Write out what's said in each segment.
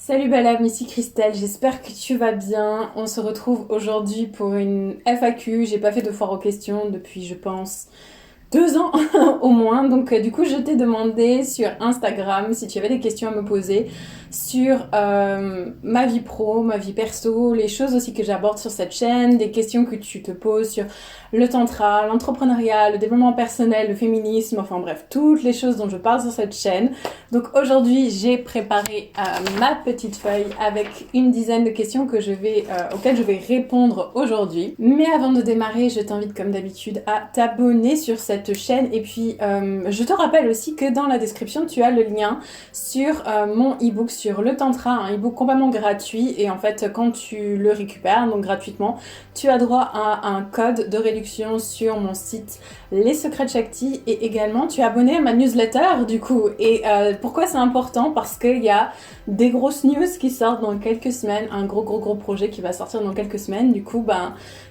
Salut Balab, ici Christelle, j'espère que tu vas bien. On se retrouve aujourd'hui pour une FAQ. J'ai pas fait de foire aux questions depuis, je pense, 2 ans au moins. Donc du coup, je t'ai demandé sur Instagram si tu avais des questions à me poser sur ma vie pro, ma vie perso, les choses aussi que j'aborde sur cette chaîne, des questions que tu te poses sur le tantra, l'entrepreneuriat, le développement personnel, le féminisme, enfin bref, toutes les choses dont je parle sur cette chaîne. Donc aujourd'hui, j'ai préparé ma petite feuille avec une dizaine de questions auxquelles je vais répondre aujourd'hui. Mais avant de démarrer, je t'invite comme d'habitude à t'abonner sur cette chaîne. Et puis, je te rappelle aussi que dans la description, tu as le lien sur mon e-book sur le tantra, un e-book complètement gratuit. Et en fait, quand tu le récupères, donc gratuitement, tu as droit à un code de réduction sur mon site Les Secrets de Shakti. Et également, tu es abonné à ma newsletter du coup. Et pourquoi c'est important? Parce qu'il y a des grosses news qui sortent dans quelques semaines, un gros projet qui va sortir dans quelques semaines. Du coup,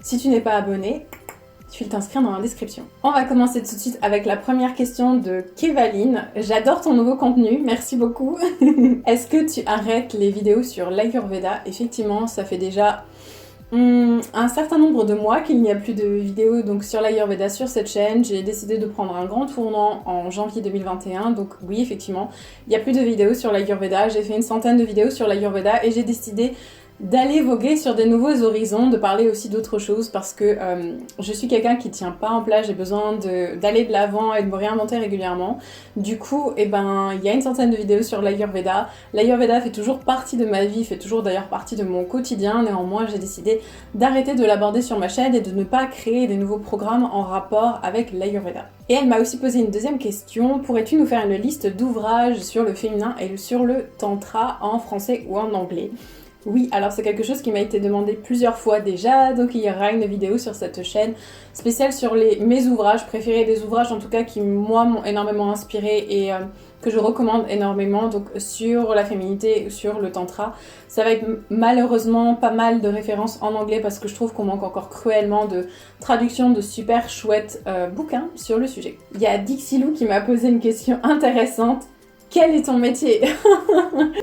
si tu n'es pas abonné, tu peux t'inscrire dans la description. On va commencer tout de suite avec la première question de Kevaline. J'adore ton nouveau contenu, merci beaucoup. Est-ce que tu arrêtes les vidéos sur l'Ayurveda? Effectivement, ça fait déjà un certain nombre de mois qu'il n'y a plus de vidéos donc sur l'Ayurveda sur cette chaîne. J'ai décidé de prendre un grand tournant en janvier 2021, donc oui, effectivement, il n'y a plus de vidéos sur l'Ayurveda. J'ai fait une centaine de vidéos sur l'Ayurveda et j'ai décidé d'aller voguer sur des nouveaux horizons, de parler aussi d'autres choses parce que je suis quelqu'un qui tient pas en place, j'ai besoin d'aller de l'avant et de me réinventer régulièrement. Du coup, il y a une centaine de vidéos sur l'Ayurveda. L'Ayurveda fait toujours partie de ma vie, fait toujours d'ailleurs partie de mon quotidien. Néanmoins, j'ai décidé d'arrêter de l'aborder sur ma chaîne et de ne pas créer des nouveaux programmes en rapport avec l'Ayurveda. Et elle m'a aussi posé une deuxième question. Pourrais-tu nous faire une liste d'ouvrages sur le féminin et sur le tantra en français ou en anglais? Oui, alors c'est quelque chose qui m'a été demandé plusieurs fois déjà, donc il y aura une vidéo sur cette chaîne spéciale sur mes ouvrages préférés, des ouvrages en tout cas qui moi m'ont énormément inspiré et que je recommande énormément, donc sur la féminité, sur le tantra. Ça va être malheureusement pas mal de références en anglais parce que je trouve qu'on manque encore cruellement de traduction de super chouettes bouquins sur le sujet. Il y a Dixilou qui m'a posé une question intéressante. Quel est ton métier?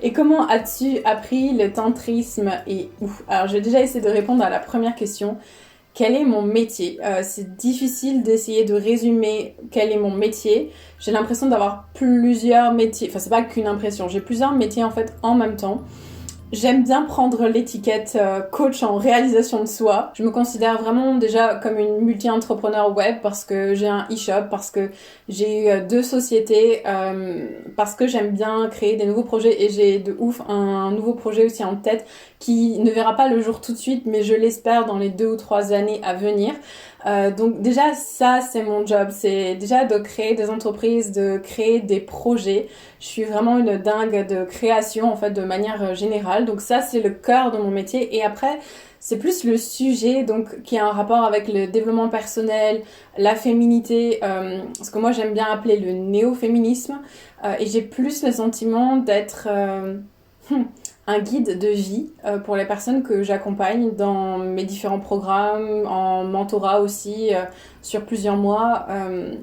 Et comment as-tu appris le tantrisme et où? Alors, je vais déjà essayer de répondre à la première question. Quel est mon métier? C'est difficile d'essayer de résumer quel est mon métier. J'ai l'impression d'avoir plusieurs métiers. Enfin, c'est pas qu'une impression. J'ai plusieurs métiers en fait en même temps. J'aime bien prendre l'étiquette coach en réalisation de soi. Je me considère vraiment déjà comme une multi-entrepreneur web parce que j'ai un e-shop, parce que j'ai 2 sociétés, parce que j'aime bien créer des nouveaux projets et j'ai de ouf un nouveau projet aussi en tête qui ne verra pas le jour tout de suite, mais je l'espère dans les 2 ou 3 années à venir. Donc déjà ça c'est mon job, c'est déjà de créer des entreprises, de créer des projets. Je suis vraiment une dingue de création en fait de manière générale, donc ça c'est le cœur de mon métier. Et après c'est plus le sujet donc qui a un rapport avec le développement personnel, la féminité, ce que moi j'aime bien appeler le néo-féminisme, et j'ai plus le sentiment d'être un guide de vie pour les personnes que j'accompagne dans mes différents programmes, en mentorat aussi, sur plusieurs mois.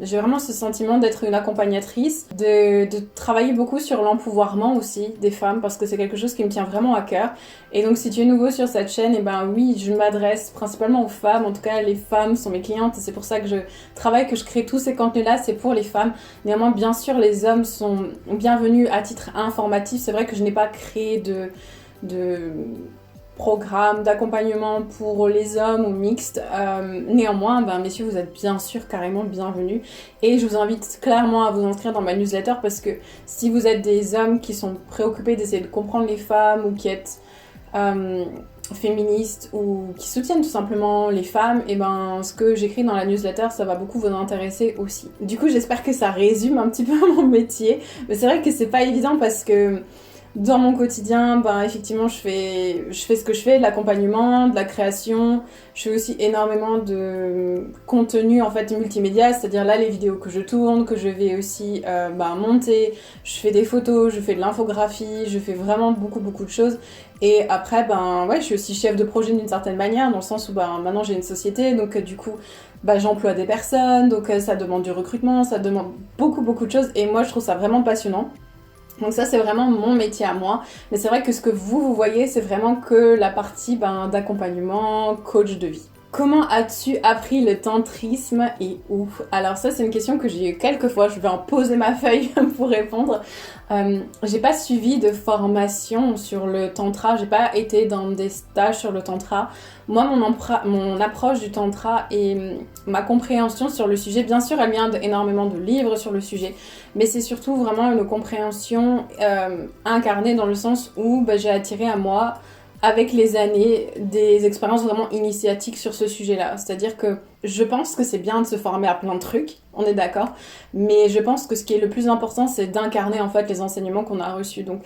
J'ai vraiment ce sentiment d'être une accompagnatrice, de travailler beaucoup sur l'empouvoirment aussi des femmes, parce que c'est quelque chose qui me tient vraiment à cœur. Et donc si tu es nouveau sur cette chaîne, et oui, je m'adresse principalement aux femmes, en tout cas les femmes sont mes clientes, et c'est pour ça que je travaille, que je crée tous ces contenus-là, c'est pour les femmes. Néanmoins, bien sûr, les hommes sont bienvenus à titre informatif. C'est vrai que je n'ai pas créé de programme d'accompagnement pour les hommes ou mixte. Néanmoins, messieurs, vous êtes bien sûr carrément bienvenus. Et je vous invite clairement à vous inscrire dans ma newsletter parce que si vous êtes des hommes qui sont préoccupés d'essayer de comprendre les femmes ou qui êtes féministes ou qui soutiennent tout simplement les femmes, ce que j'écris dans la newsletter, ça va beaucoup vous intéresser aussi. Du coup, j'espère que ça résume un petit peu mon métier. Mais c'est vrai que c'est pas évident parce que dans mon quotidien, effectivement, je fais ce que je fais, de l'accompagnement, de la création. Je fais aussi énormément de contenu en fait multimédia, c'est-à-dire là les vidéos que je tourne, que je vais aussi monter. Je fais des photos, je fais de l'infographie, je fais vraiment beaucoup de choses. Et après, je suis aussi chef de projet d'une certaine manière, dans le sens où maintenant j'ai une société, donc du coup, j'emploie des personnes, donc ça demande du recrutement, ça demande beaucoup de choses. Et moi, je trouve ça vraiment passionnant. Donc ça, c'est vraiment mon métier à moi. Mais c'est vrai que ce que vous voyez, c'est vraiment que la partie d'accompagnement, coach de vie. Comment as-tu appris le tantrisme et où? Alors ça, c'est une question que j'ai eu quelques fois. Je vais en poser ma feuille pour répondre. J'ai pas suivi de formation sur le tantra. J'ai pas été dans des stages sur le tantra. Moi, mon approche du tantra et ma compréhension sur le sujet, bien sûr, elle vient d'énormément de livres sur le sujet. Mais c'est surtout vraiment une compréhension incarnée dans le sens où j'ai attiré à moi avec les années, des expériences vraiment initiatiques sur ce sujet-là. C'est-à-dire que je pense que c'est bien de se former à plein de trucs, on est d'accord, mais je pense que ce qui est le plus important, c'est d'incarner en fait les enseignements qu'on a reçus. Donc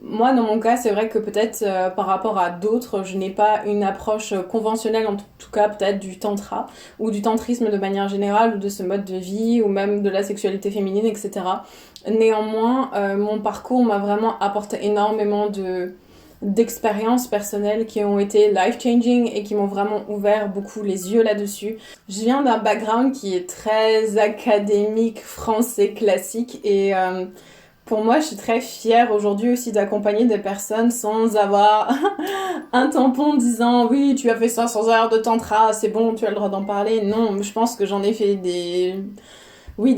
moi, dans mon cas, c'est vrai que peut-être par rapport à d'autres, je n'ai pas une approche conventionnelle, en tout cas peut-être du tantra, ou du tantrisme de manière générale, ou de ce mode de vie, ou même de la sexualité féminine, etc. Néanmoins, mon parcours m'a vraiment apporté énormément d'expériences personnelles qui ont été life-changing et qui m'ont vraiment ouvert beaucoup les yeux là-dessus. Je viens d'un background qui est très académique, français, classique et pour moi, je suis très fière aujourd'hui aussi d'accompagner des personnes sans avoir un tampon disant oui, tu as fait 500 heures de tantra, c'est bon, tu as le droit d'en parler. Non, je pense que j'en ai fait des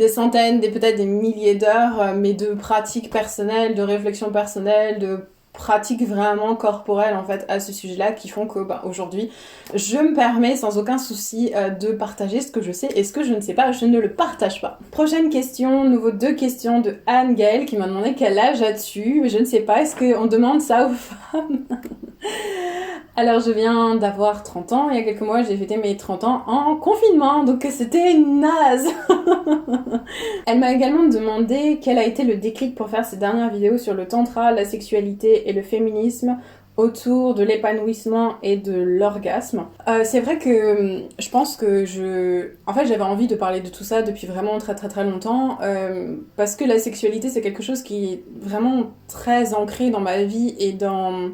centaines, peut-être des milliers d'heures, mais de pratiques personnelles, de réflexion personnelle, de pratiques vraiment corporelles en fait à ce sujet-là qui font que aujourd'hui je me permets sans aucun souci de partager ce que je sais et ce que je ne sais pas, je ne le partage pas. Prochaine question, nouveau 2 questions de Anne-Gaëlle qui m'a demandé quel âge as-tu, mais je ne sais pas, est-ce qu'on demande ça aux femmes? Alors je viens d'avoir 30 ans, il y a quelques mois j'ai fêté mes 30 ans en confinement, donc c'était naze. Elle m'a également demandé quel a été le déclic pour faire ces dernières vidéos sur le tantra, la sexualité et le féminisme autour de l'épanouissement et de l'orgasme. C'est vrai que je pense que j'avais envie de parler de tout ça depuis vraiment très très très longtemps parce que la sexualité c'est quelque chose qui est vraiment très ancré dans ma vie et dans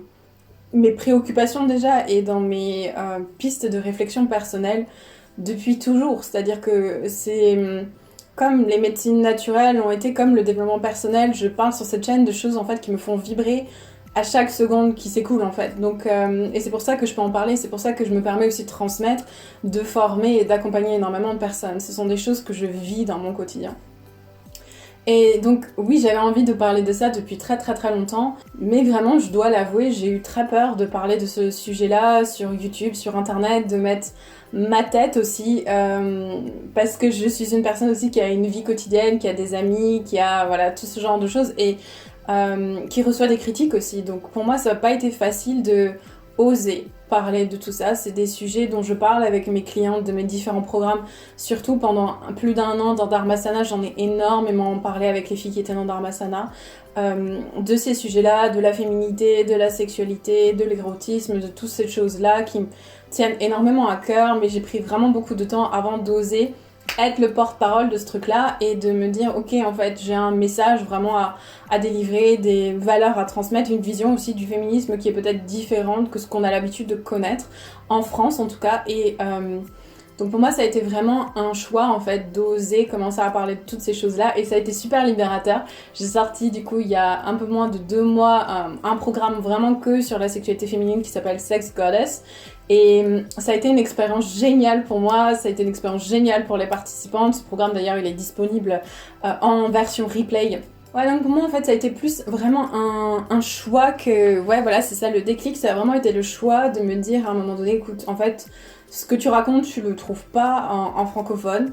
mes préoccupations déjà et dans mes pistes de réflexion personnelle depuis toujours. C'est-à-dire que c'est comme les médecines naturelles ont été comme le développement personnel, je parle sur cette chaîne de choses en fait qui me font vibrer à chaque seconde qui s'écoule en fait. Donc, et c'est pour ça que je peux en parler, c'est pour ça que je me permets aussi de transmettre, de former et d'accompagner énormément de personnes. Ce sont des choses que je vis dans mon quotidien. Et donc oui, j'avais envie de parler de ça depuis très très très longtemps, mais vraiment je dois l'avouer, j'ai eu très peur de parler de ce sujet-là sur YouTube, sur internet, de mettre ma tête aussi, parce que je suis une personne aussi qui a une vie quotidienne, qui a des amis, qui a voilà tout ce genre de choses et qui reçoit des critiques aussi. Donc pour moi ça n'a pas été facile de oser parler de tout ça. C'est des sujets dont je parle avec mes clientes de mes différents programmes, surtout pendant plus d'1 an dans Dharmasana, j'en ai énormément parlé avec les filles qui étaient dans Dharmasana, de ces sujets-là, de la féminité, de la sexualité, de l'érotisme, de toutes ces choses-là qui me tiennent énormément à cœur, mais j'ai pris vraiment beaucoup de temps avant d'oser être le porte-parole de ce truc-là et de me dire ok en fait j'ai un message vraiment à délivrer, des valeurs à transmettre, une vision aussi du féminisme qui est peut-être différente que ce qu'on a l'habitude de connaître en France en tout cas et donc pour moi ça a été vraiment un choix en fait d'oser commencer à parler de toutes ces choses-là et ça a été super libérateur. J'ai sorti du coup il y a un peu moins de 2 mois un programme vraiment que sur la sexualité féminine qui s'appelle Sex Goddess. Et ça a été une expérience géniale pour moi, ça a été une expérience géniale pour les participantes. Ce programme d'ailleurs il est disponible en version replay. Ouais donc pour moi en fait ça a été plus vraiment un choix que... Ouais voilà c'est ça le déclic, ça a vraiment été le choix de me dire à un moment donné écoute en fait ce que tu racontes tu le trouves pas en francophone.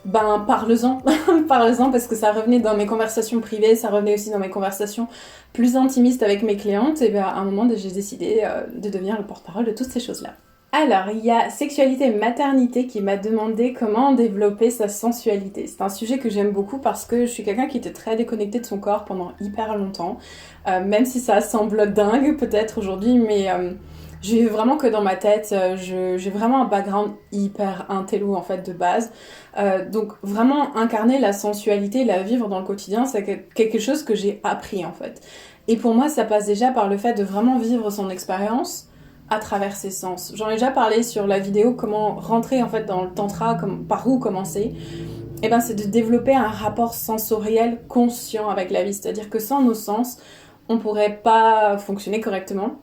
Ben parle-en, parle-en parce que ça revenait dans mes conversations privées, ça revenait aussi dans mes conversations plus intimistes avec mes clientes et ben à un moment j'ai décidé de devenir le porte-parole de toutes ces choses-là. Alors, il y a Sexualité et Maternité qui m'a demandé comment développer sa sensualité. C'est un sujet que j'aime beaucoup parce que je suis quelqu'un qui était très déconnecté de son corps pendant hyper longtemps, même si ça semble dingue peut-être aujourd'hui, mais... j'ai vraiment que dans ma tête, j'ai vraiment un background hyper intello en fait de base. Donc vraiment incarner la sensualité, la vivre dans le quotidien, c'est quelque chose que j'ai appris en fait. Et pour moi, ça passe déjà par le fait de vraiment vivre son expérience à travers ses sens. J'en ai déjà parlé sur la vidéo comment rentrer en fait dans le tantra, par où commencer. eh ben, c'est de développer un rapport sensoriel conscient avec la vie. C'est-à-dire que sans nos sens, on pourrait pas fonctionner correctement.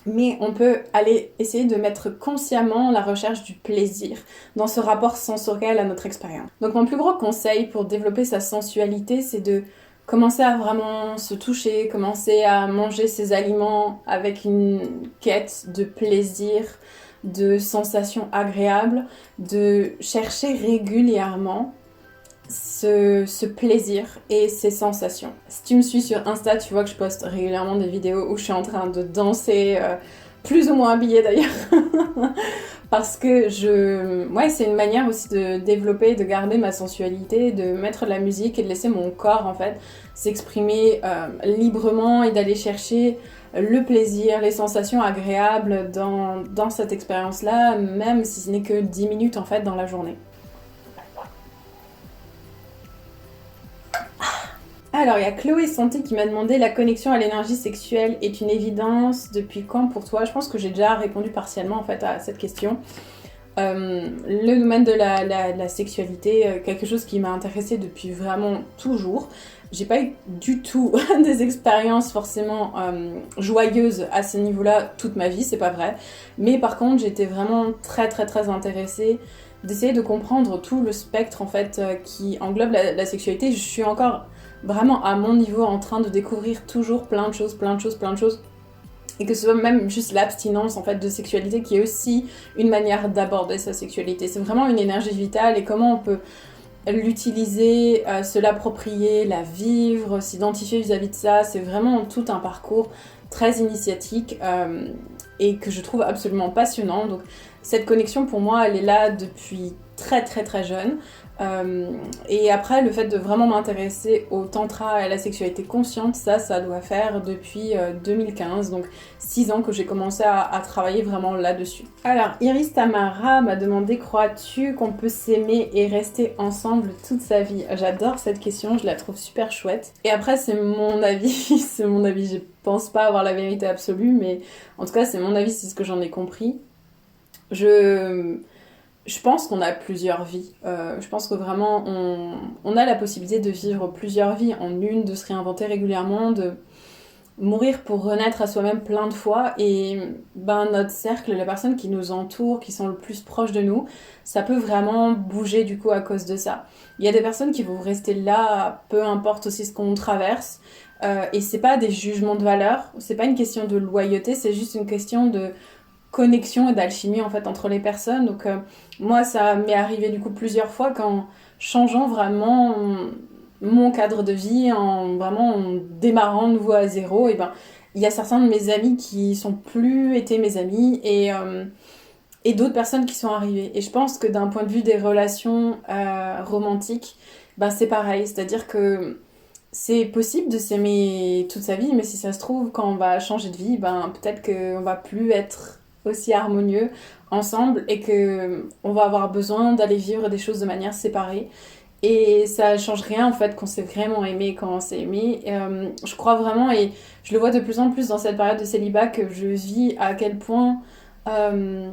Mais on peut aller essayer de mettre consciemment la recherche du plaisir dans ce rapport sensoriel à notre expérience. Donc mon plus gros conseil pour développer sa sensualité, c'est de commencer à vraiment se toucher, commencer à manger ses aliments avec une quête de plaisir, de sensations agréables, de chercher régulièrement ce plaisir et ces sensations. Si tu me suis sur Insta, tu vois que je poste régulièrement des vidéos où je suis en train de danser, plus ou moins habillée d'ailleurs, parce que c'est une manière aussi de développer, de garder ma sensualité, de mettre de la musique et de laisser mon corps en fait s'exprimer librement et d'aller chercher le plaisir, les sensations agréables dans cette expérience-là, même si ce n'est que 10 minutes en fait dans la journée. Alors, il y a Chloé Santé qui m'a demandé: la connexion à l'énergie sexuelle est une évidence depuis quand pour toi? Je pense que j'ai déjà répondu partiellement en fait à cette question. Le domaine de la sexualité, quelque chose qui m'a intéressée depuis vraiment toujours. J'ai pas eu du tout des expériences forcément joyeuses à ce niveau-là toute ma vie, c'est pas vrai. Mais par contre, j'étais vraiment très très très intéressée d'essayer de comprendre tout le spectre en fait qui englobe la sexualité. Je suis encore vraiment à mon niveau en train de découvrir toujours plein de choses. Et que ce soit même juste l'abstinence en fait de sexualité qui est aussi une manière d'aborder sa sexualité. C'est vraiment une énergie vitale et comment on peut l'utiliser, se l'approprier, la vivre, s'identifier vis-à-vis de ça. C'est vraiment tout un parcours très initiatique et que je trouve absolument passionnant. Donc cette connexion pour moi elle est là depuis très très très jeune. Et après, le fait de vraiment m'intéresser au tantra et à la sexualité consciente, ça doit faire depuis 2015, donc 6 ans que j'ai commencé à travailler vraiment là-dessus. Alors, Iris Tamara m'a demandé: crois-tu qu'on peut s'aimer et rester ensemble toute sa vie? J'adore cette question, je la trouve super chouette. Et après, c'est mon avis, je pense pas avoir la vérité absolue, mais en tout cas, c'est mon avis, c'est ce que j'en ai compris. Je pense qu'on a plusieurs vies. Je pense que vraiment, on a la possibilité de vivre plusieurs vies en une, de se réinventer régulièrement, de mourir pour renaître à soi-même plein de fois. Et notre cercle, les personnes qui nous entourent, qui sont le plus proches de nous, ça peut vraiment bouger du coup à cause de ça. Il y a des personnes qui vont rester là, peu importe aussi ce qu'on traverse. Et c'est pas des jugements de valeur, c'est pas une question de loyauté, c'est juste une question de connexion et d'alchimie en fait entre les personnes. Donc moi ça m'est arrivé du coup plusieurs fois qu'en changeant vraiment mon cadre de vie, en démarrant de nouveau à zéro, et il y a certains de mes amis qui sont plus été mes amis et d'autres personnes qui sont arrivées. Et je pense que d'un point de vue des relations romantiques, c'est pareil, c'est-à-dire que c'est possible de s'aimer toute sa vie, mais si ça se trouve, quand on va changer de vie, peut-être qu'on va plus être aussi harmonieux ensemble et que on va avoir besoin d'aller vivre des choses de manière séparée. Et ça change rien en fait qu'on s'est vraiment aimé quand on s'est aimé. Je crois vraiment, et je le vois de plus en plus dans cette période de célibat, que je vis à quel point on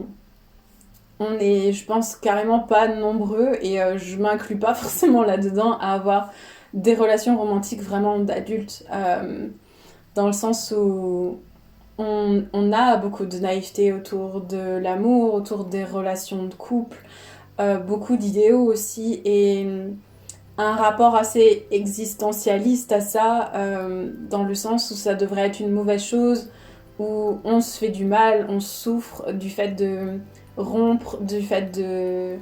est, je pense, carrément pas nombreux, et je m'inclus pas forcément là-dedans, à avoir des relations romantiques vraiment d'adultes, dans le sens où on a beaucoup de naïveté autour de l'amour, autour des relations de couple, beaucoup d'idéaux aussi, et un rapport assez existentialiste à ça, dans le sens où ça devrait être une mauvaise chose, où on se fait du mal, on souffre du fait de rompre, du fait de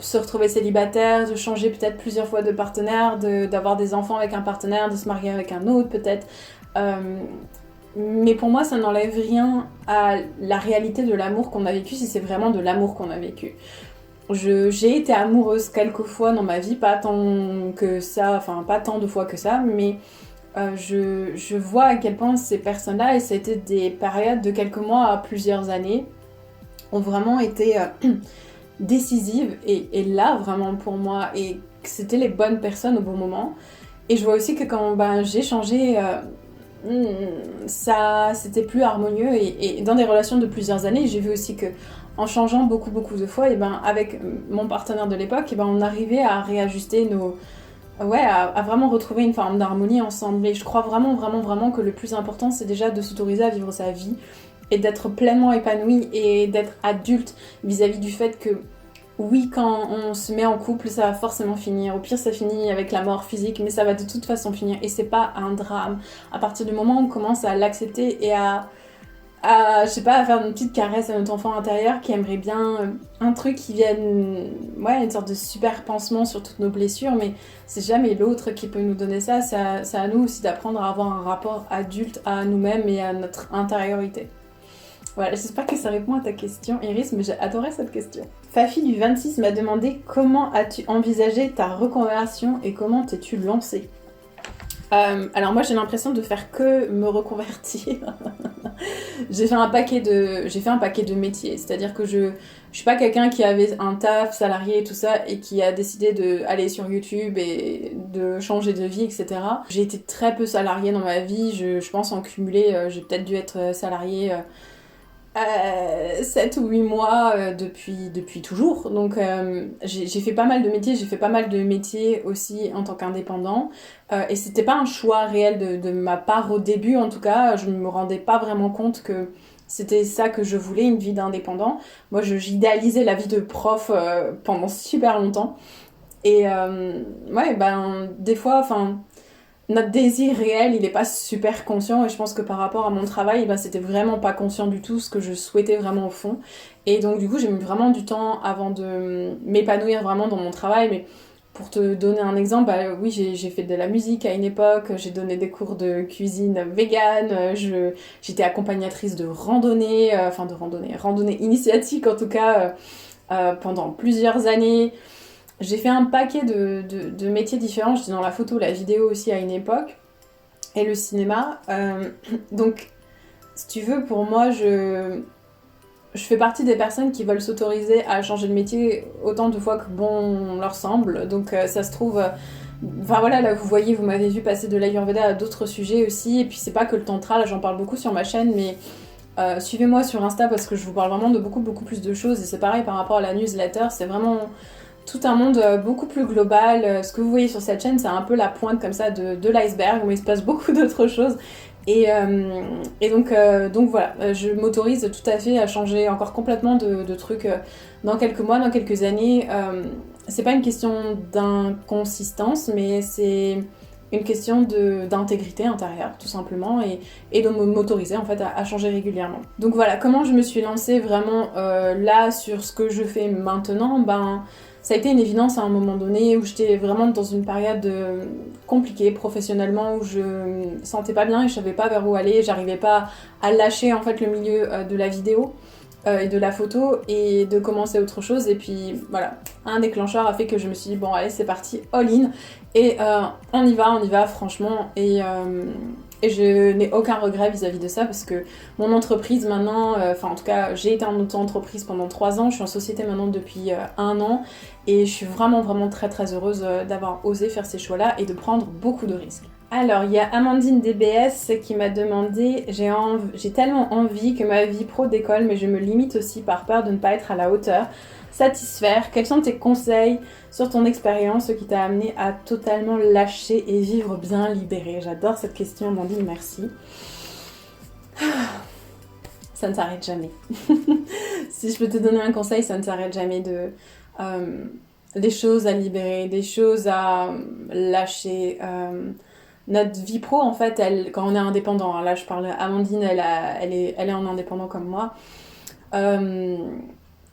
se retrouver célibataire, de changer peut-être plusieurs fois de partenaire, d'avoir des enfants avec un partenaire, de se marier avec un autre peut-être. Mais pour moi, ça n'enlève rien à la réalité de l'amour qu'on a vécu, si c'est vraiment de l'amour qu'on a vécu. J'ai été amoureuse quelques fois dans ma vie, pas tant que ça, enfin pas tant de fois que ça, mais je vois à quel point ces personnes-là, et c'était des périodes de quelques mois à plusieurs années, ont vraiment été décisives et là vraiment pour moi, et que c'était les bonnes personnes au bon moment. Et je vois aussi que quand j'ai changé, ça c'était plus harmonieux, et dans des relations de plusieurs années, j'ai vu aussi que en changeant beaucoup, beaucoup de fois, et ben, avec mon partenaire de l'époque, et ben, on arrivait à réajuster nos... Ouais, à vraiment retrouver une forme d'harmonie ensemble. Et je crois vraiment, vraiment, vraiment que le plus important, c'est déjà de s'autoriser à vivre sa vie et d'être pleinement épanoui et d'être adulte vis-à-vis du fait que oui, quand on se met en couple, ça va forcément finir. Au pire, ça finit avec la mort physique, mais ça va de toute façon finir. Et c'est pas un drame. À partir du moment où on commence à l'accepter et je sais pas, à faire une petite caresse à notre enfant intérieur qui aimerait bien un truc qui vienne, ouais, une sorte de super pansement sur toutes nos blessures, mais c'est jamais l'autre qui peut nous donner ça. C'est à nous aussi d'apprendre à avoir un rapport adulte à nous-mêmes et à notre intériorité. Voilà, j'espère que ça répond à ta question, Iris, mais j'ai adoré cette question. Fafi du 26 m'a demandé comment as-tu envisagé ta reconversion et comment t'es-tu lancée. Alors moi j'ai l'impression de faire que me reconvertir. J'ai fait un paquet de métiers, c'est-à-dire que je suis pas quelqu'un qui avait un taf salarié et tout ça et qui a décidé d'aller sur YouTube et de changer de vie, etc. J'ai été très peu salariée dans ma vie, je pense en cumulé, j'ai peut-être dû être salariée 7 ou 8 mois depuis toujours. Donc j'ai fait pas mal de métiers, j'ai fait pas mal de métiers aussi en tant qu'indépendant. Et c'était pas un choix réel de ma part au début, en tout cas, je me rendais pas vraiment compte que c'était ça que je voulais, une vie d'indépendant. Moi, j'idéalisais la vie de prof pendant super longtemps. Et ouais, ben, des fois, enfin, notre désir réel, il est pas super conscient. Et je pense que par rapport à mon travail, ben, c'était vraiment pas conscient du tout ce que je souhaitais vraiment au fond. Et donc, du coup, j'ai mis vraiment du temps avant de m'épanouir vraiment dans mon travail. Mais pour te donner un exemple, bah, oui, j'ai fait de la musique à une époque, j'ai donné des cours de cuisine vegan, j'étais accompagnatrice de randonnée, randonnée initiatique en tout cas, pendant plusieurs années. J'ai fait un paquet de métiers différents, j'étais dans la photo, la vidéo aussi à une époque, et le cinéma. Donc, si tu veux, pour moi, je fais partie des personnes qui veulent s'autoriser à changer de métier autant de fois que bon leur semble. Donc ça se trouve... Enfin voilà, là vous voyez, vous m'avez vu passer de l'Ayurveda à d'autres sujets aussi. Et puis c'est pas que le tantra, là j'en parle beaucoup sur ma chaîne, mais suivez-moi sur Insta parce que je vous parle vraiment de beaucoup beaucoup plus de choses. Et c'est pareil par rapport à la newsletter, c'est vraiment tout un monde beaucoup plus global. Ce que vous voyez sur cette chaîne, c'est un peu la pointe comme ça de l'iceberg où il se passe beaucoup d'autres choses. Et donc voilà, je m'autorise tout à fait à changer encore complètement de trucs dans quelques mois, dans quelques années. C'est pas une question d'inconsistance, mais c'est une question d'intégrité intérieure, tout simplement, et de m'autoriser en fait à changer régulièrement. Donc voilà, comment je me suis lancée vraiment là sur ce que je fais maintenant, ben ça a été une évidence à un moment donné où j'étais vraiment dans une période compliquée professionnellement, où je me sentais pas bien et je savais pas vers où aller, j'arrivais pas à lâcher en fait le milieu de la vidéo et de la photo et de commencer autre chose. Et puis voilà, un déclencheur a fait que je me suis dit bon allez c'est parti, all in, et on y va franchement, et je n'ai aucun regret vis-à-vis de ça parce que mon entreprise maintenant, enfin en tout cas j'ai été en auto-entreprise pendant 3 ans, je suis en société maintenant depuis 1 an et je suis vraiment vraiment très très heureuse d'avoir osé faire ces choix-là et de prendre beaucoup de risques. Alors il y a Amandine DBS qui m'a demandé j'ai tellement envie que ma vie pro décolle mais je me limite aussi par peur de ne pas être à la hauteur. Satisfaire, quels sont tes conseils sur ton expérience, ce qui t'a amené à totalement lâcher et vivre bien libéré? J'adore cette question, Amandine, merci. Ça ne s'arrête jamais. Si je peux te donner un conseil, ça ne s'arrête jamais des choses à libérer, des choses à lâcher. Notre vie pro, en fait, quand on est indépendant, hein, là je parle, Amandine, elle est en indépendant comme moi.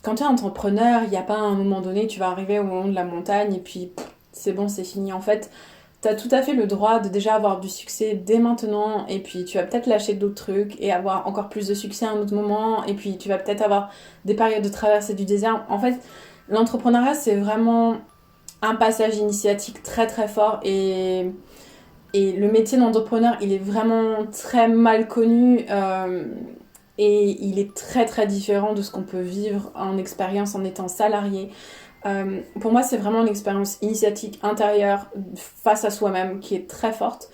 Quand tu es entrepreneur, il n'y a pas un moment donné, tu vas arriver au moment de la montagne et puis c'est bon, c'est fini. En fait, tu as tout à fait le droit de déjà avoir du succès dès maintenant et puis tu vas peut-être lâcher d'autres trucs et avoir encore plus de succès à un autre moment et puis tu vas peut-être avoir des périodes de traversée du désert. En fait, l'entrepreneuriat, c'est vraiment un passage initiatique très très fort et le métier d'entrepreneur, il est vraiment très mal connu. Et il est très très différent de ce qu'on peut vivre en expérience en étant salarié. Pour moi, c'est vraiment une expérience initiatique intérieure face à soi-même qui est très forte.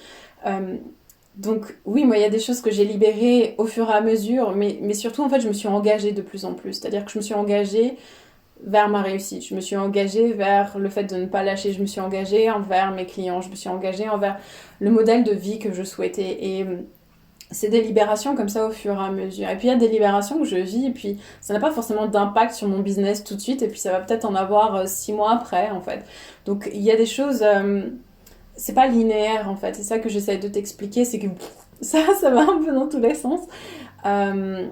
Donc oui, moi, il y a des choses que j'ai libérées au fur et à mesure, mais surtout, en fait, je me suis engagée de plus en plus. C'est-à-dire que je me suis engagée vers ma réussite. Je me suis engagée vers le fait de ne pas lâcher. Je me suis engagée envers mes clients. Je me suis engagée envers le modèle de vie que je souhaitais. Et c'est des libérations comme ça au fur et à mesure. Et puis il y a des libérations que je vis, et puis ça n'a pas forcément d'impact sur mon business tout de suite, et puis ça va peut-être en avoir 6 mois après, en fait. Donc il y a des choses, c'est pas linéaire, en fait. C'est ça que j'essaie de t'expliquer, c'est que ça va un peu dans tous les sens. Euh,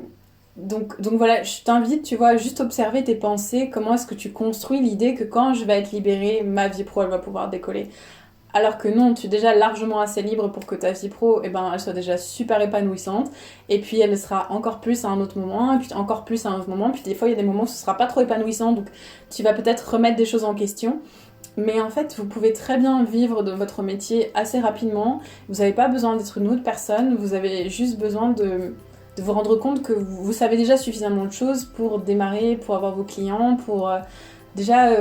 donc voilà, je t'invite, tu vois, à juste observer tes pensées, comment est-ce que tu construis l'idée que quand je vais être libérée, ma vie pro, elle va pouvoir décoller. Alors que non, tu es déjà largement assez libre pour que ta vie pro, eh ben, elle soit déjà super épanouissante. Et puis elle le sera encore plus à un autre moment, et puis encore plus à un autre moment. Puis des fois, il y a des moments où ce sera pas trop épanouissant, donc tu vas peut-être remettre des choses en question. Mais en fait, vous pouvez très bien vivre de votre métier assez rapidement. Vous n'avez pas besoin d'être une autre personne, vous avez juste besoin de vous rendre compte que vous savez déjà suffisamment de choses pour démarrer, pour avoir vos clients, pour déjà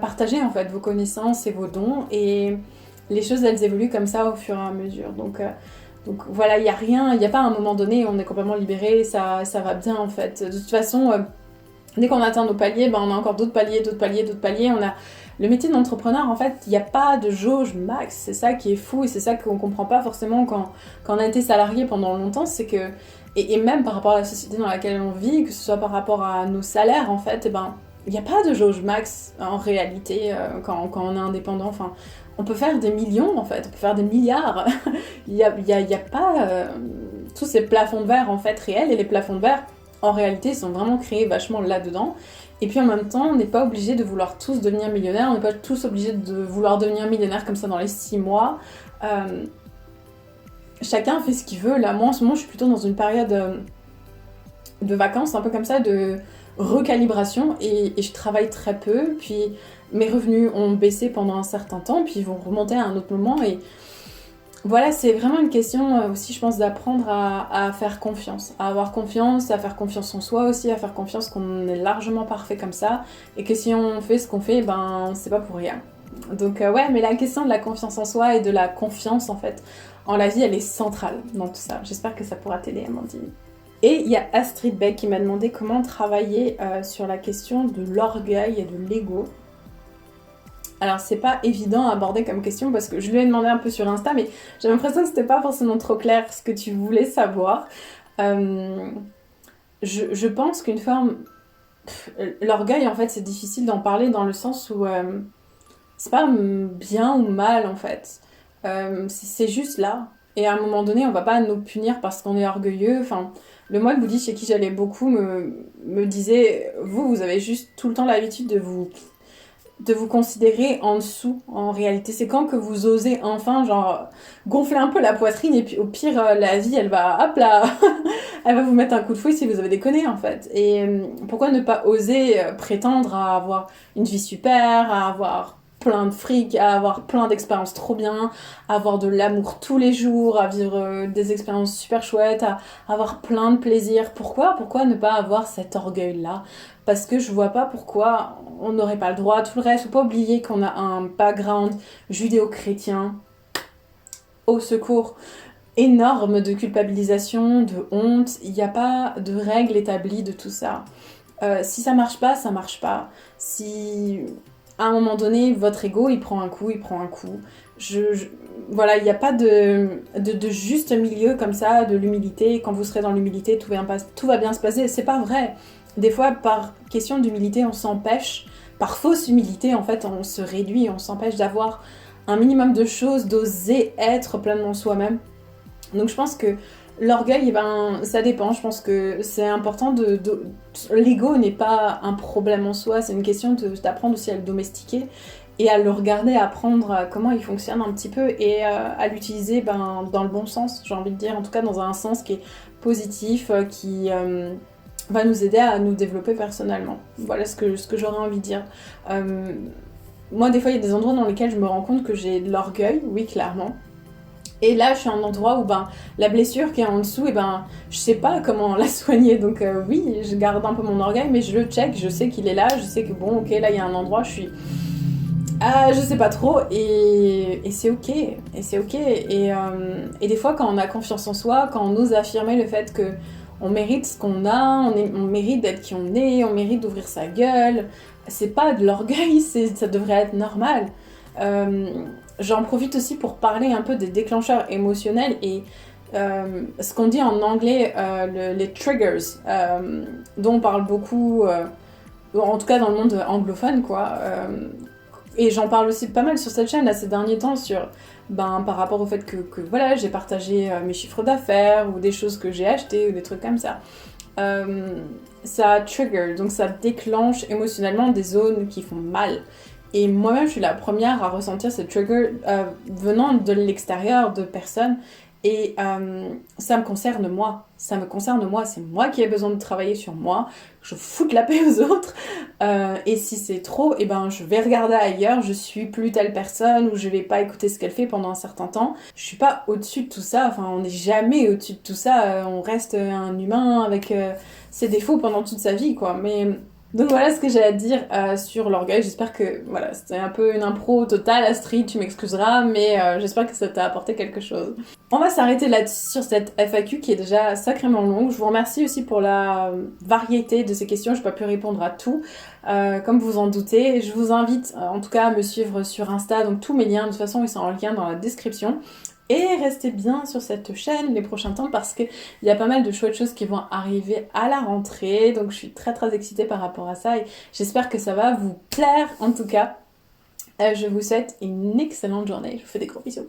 partager en fait vos connaissances et vos dons. Et les choses, elles évoluent comme ça au fur et à mesure. Donc voilà, il n'y a rien, il n'y a pas un moment donné où on est complètement libéré, ça va bien en fait. De toute façon, dès qu'on atteint nos paliers, on a encore d'autres paliers, d'autres paliers, d'autres paliers. On a le métier d'entrepreneur, en fait, il n'y a pas de jauge max. C'est ça qui est fou, et c'est ça qu'on ne comprend pas forcément quand on a été salarié pendant longtemps, c'est que, et même par rapport à la société dans laquelle on vit, que ce soit par rapport à nos salaires, en fait, il n'y a pas de jauge max en réalité quand on est indépendant. Enfin, on peut faire des millions en fait, on peut faire des milliards. Il y a pas tous ces plafonds de verre en fait réels, et les plafonds de verre en réalité sont vraiment créés vachement là-dedans. Et puis en même temps, on n'est pas obligé de vouloir tous devenir millionnaires, on n'est pas tous obligés de vouloir devenir millionnaire comme ça dans les 6 mois. Chacun fait ce qu'il veut. Là, moi en ce moment, je suis plutôt dans une période de vacances, un peu comme ça, de recalibration, et je travaille très peu, puis mes revenus ont baissé pendant un certain temps, puis ils vont remonter à un autre moment, et voilà, c'est vraiment une question aussi, je pense, d'apprendre à faire confiance, à avoir confiance, à faire confiance en soi aussi, à faire confiance qu'on est largement parfait comme ça, et que si on fait ce qu'on fait, c'est pas pour rien. Donc ouais, mais la question de la confiance en soi et de la confiance en fait en la vie, elle est centrale dans tout ça. J'espère que ça pourra t'aider, Amandine. Et il y a Astrid Beck qui m'a demandé comment travailler sur la question de l'orgueil et de l'ego. Alors c'est pas évident à aborder comme question parce que je lui ai demandé un peu sur Insta, mais j'ai l'impression que c'était pas forcément trop clair ce que tu voulais savoir. Je pense qu'une forme... l'orgueil en fait c'est difficile d'en parler dans le sens où c'est pas bien ou mal en fait. C'est juste là. Et à un moment donné, on va pas nous punir parce qu'on est orgueilleux. Enfin, le moine bouddhiste chez qui j'allais beaucoup me disait, vous avez juste tout le temps l'habitude de vous considérer en dessous, en réalité. C'est quand que vous osez enfin, genre, gonfler un peu la poitrine, et puis au pire, la vie, elle va, hop là, elle va vous mettre un coup de fouet si vous avez déconné, en fait. Et pourquoi ne pas oser prétendre à avoir une vie super, à avoir plein de fric, à avoir plein d'expériences trop bien, à avoir de l'amour tous les jours, à vivre des expériences super chouettes, à avoir plein de plaisir. Pourquoi ne pas avoir cet orgueil-là? Parce que je vois pas pourquoi on n'aurait pas le droit. Tout le reste, faut pas oublier qu'on a un background judéo-chrétien, au secours, énorme de culpabilisation, de honte. Il n'y a pas de règle établie de tout ça. Si ça marche pas, ça marche pas. Si à un moment donné, votre ego, il prend un coup, il prend un coup. Voilà, il n'y a pas de juste milieu comme ça, de l'humilité. Quand vous serez dans l'humilité, tout va bien se passer. C'est pas vrai. Des fois, par question d'humilité, on s'empêche. Par fausse humilité, en fait, on se réduit, on s'empêche d'avoir un minimum de choses, d'oser être pleinement soi-même. Donc je pense que l'orgueil, ça dépend. Je pense que c'est important l'ego n'est pas un problème en soi, c'est une question d'apprendre aussi à le domestiquer et à le regarder, à apprendre comment il fonctionne un petit peu, et à l'utiliser dans le bon sens, j'ai envie de dire, en tout cas dans un sens qui est positif, qui va nous aider à nous développer personnellement. Voilà ce que j'aurais envie de dire. Moi, des fois, il y a des endroits dans lesquels je me rends compte que j'ai de l'orgueil, oui, clairement. Et là, je suis à un endroit où la blessure qui est en dessous, je sais pas comment la soigner. Donc oui, je garde un peu mon orgueil, mais je le check, je sais qu'il est là, je sais que bon, ok, là, il y a un endroit, je suis Je sais pas trop, et c'est ok, et des fois quand on a confiance en soi, quand on ose affirmer le fait que on mérite ce qu'on a, on mérite d'être qui on est, on mérite d'ouvrir sa gueule, c'est pas de l'orgueil, ça devrait être normal. J'en profite aussi pour parler un peu des déclencheurs émotionnels et ce qu'on dit en anglais, les triggers, dont on parle beaucoup, en tout cas dans le monde anglophone, quoi. Et j'en parle aussi pas mal sur cette chaîne là, ces derniers temps par rapport au fait que voilà, j'ai partagé mes chiffres d'affaires ou des choses que j'ai achetées ou des trucs comme ça. Ça trigger, donc ça déclenche émotionnellement des zones qui font mal. Et moi-même, je suis la première à ressentir ces triggers venant de l'extérieur, de personnes. Et ça me concerne moi. Ça me concerne moi. C'est moi qui ai besoin de travailler sur moi. Je foute la paix aux autres. Et si c'est trop, eh ben, je vais regarder ailleurs. Je suis plus telle personne ou je vais pas écouter ce qu'elle fait pendant un certain temps. Je suis pas au-dessus de tout ça. Enfin, on n'est jamais au-dessus de tout ça. On reste un humain avec ses défauts pendant toute sa vie, quoi. Mais donc voilà ce que j'ai à dire sur l'orgueil. J'espère que voilà, c'était un peu une impro totale, Astrid, tu m'excuseras, mais j'espère que ça t'a apporté quelque chose. On va s'arrêter là-dessus sur cette FAQ qui est déjà sacrément longue. Je vous remercie aussi pour la variété de ces questions. Je n'ai pas pu répondre à tout, comme vous en doutez. Je vous invite en tout cas à me suivre sur Insta, donc tous mes liens, de toute façon ils sont en lien dans la description. Et restez bien sur cette chaîne les prochains temps parce qu'il y a pas mal de chouettes choses qui vont arriver à la rentrée. Donc je suis très très excitée par rapport à ça et j'espère que ça va vous plaire en tout cas. Je vous souhaite une excellente journée. Je vous fais des gros bisous.